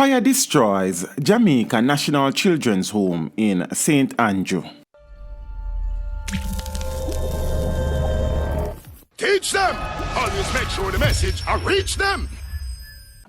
Fire destroys Jamaica National Children's Home in St. Andrew. Teach them! Always make sure the message reach them!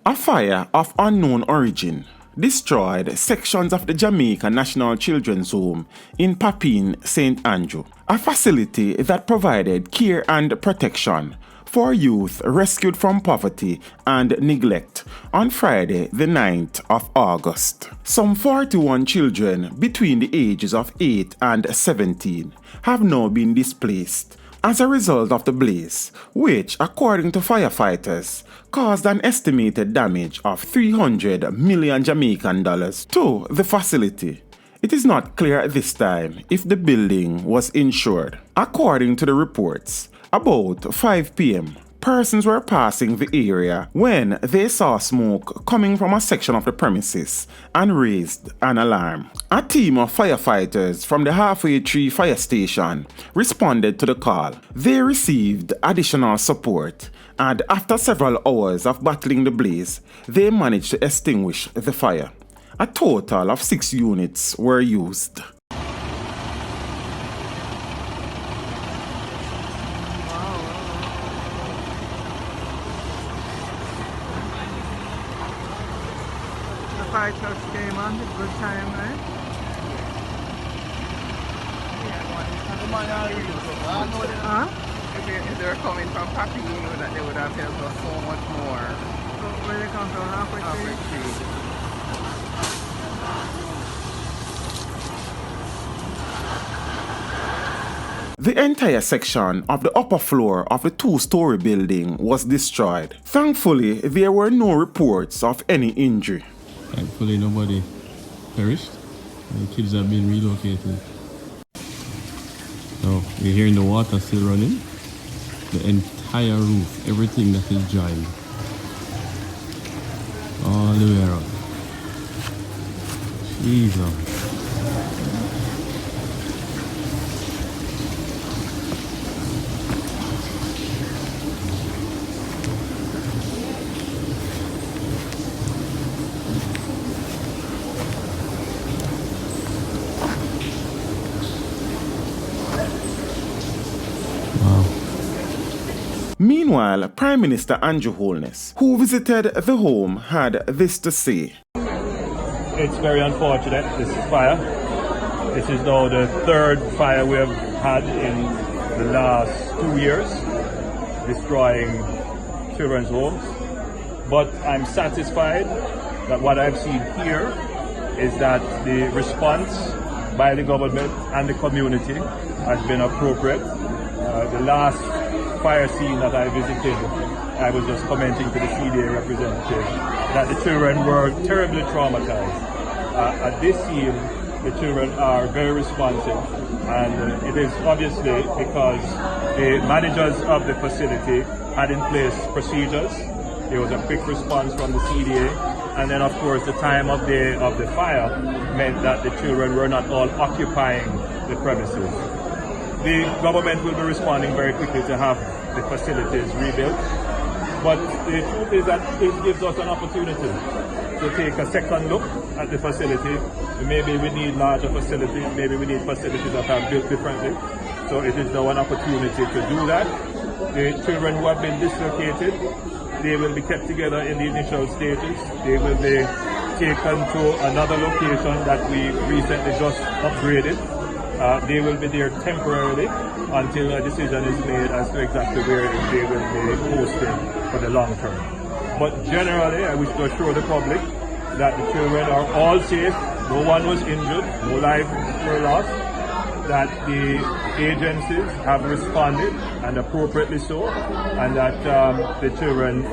A fire of unknown origin destroyed sections of the Jamaica National Children's Home in Papine, St. Andrew, a facility that provided care and protection for youth rescued from poverty and neglect on Friday, the 9th of August. Some 41 children between the ages of 8 and 17 have now been displaced as a result of the blaze, which, according to firefighters, caused an estimated damage of $300 million Jamaican dollars to the facility. It is not clear at this time if the building was insured. According to the reports, about 5 p.m., persons were passing the area when they saw smoke coming from a section of the premises and raised an alarm. A team of firefighters from the Halfway Tree Fire Station responded to the call. They received additional support, and after several hours of battling the blaze, they managed to extinguish the fire. A total of 6 units were used. Fire trucks came on, good time, right? Huh? If they were coming from Papine, that they would have helped us so much more. So where they come from? Halfway Tree? The entire section of the upper floor of the 2-story building was destroyed. Thankfully, there were no reports of any injury. Thankfully, nobody perished. The kids have been relocated. So, we're hearing the water still running. The entire roof, everything that is joined. All the way around. Jesus. Meanwhile, Prime Minister Andrew Holness, who visited the home, had this to say. It's very unfortunate, this fire. This is now the 3rd fire we have had in the last 2 years, destroying children's homes. But I'm satisfied that what I've seen here is that the response by the government and the community has been appropriate. The last fire scene that I visited, I was just commenting to the CDA representative that the children were terribly traumatized. At this scene, the children are very responsive, and it is obviously because the managers of the facility had in place procedures. There was a quick response from the CDA, and then of course the time of day of the fire meant that the children were not all occupying the premises. The government will be responding very quickly to have the facilities rebuilt. But the truth is that it gives us an opportunity to take a second look at the facility. Maybe we need larger facilities, maybe we need facilities that are built differently. So it is now an opportunity to do that. The children who have been dislocated, they will be kept together in the initial stages. They will be taken to another location that we recently just upgraded. They will be there temporarily until a decision is made as to exactly where they will be posted for the long term. But generally, I wish to assure the public that the children are all safe, no one was injured, no lives were lost, that the agencies have responded, and appropriately so, and that the children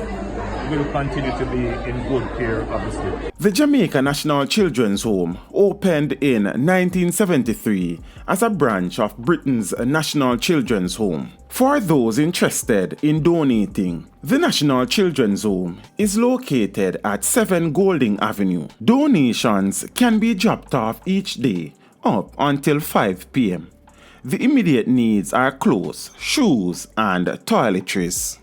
will continue to be in good care of the state. The Jamaica National Children's Home opened in 1973 as a branch of Britain's National Children's Home. For those interested in donating, the National Children's Home is located at 7 Golding Avenue. Donations can be dropped off each day up until 5 p.m. The immediate needs are clothes, shoes, and toiletries.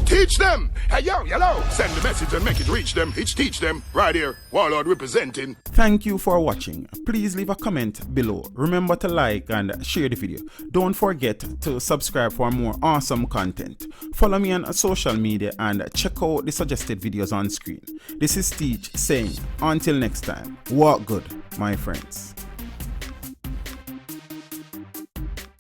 Teach them. Hey, yo, yellow. Send the message and make it reach them. It's teach them. Right here. Warlord representing. Thank you for watching. Please leave a comment below. Remember to like and share the video. Don't forget to subscribe for more awesome content. Follow me on social media and check out the suggested videos on screen. This is Teach saying, until next time, walk good, my friends.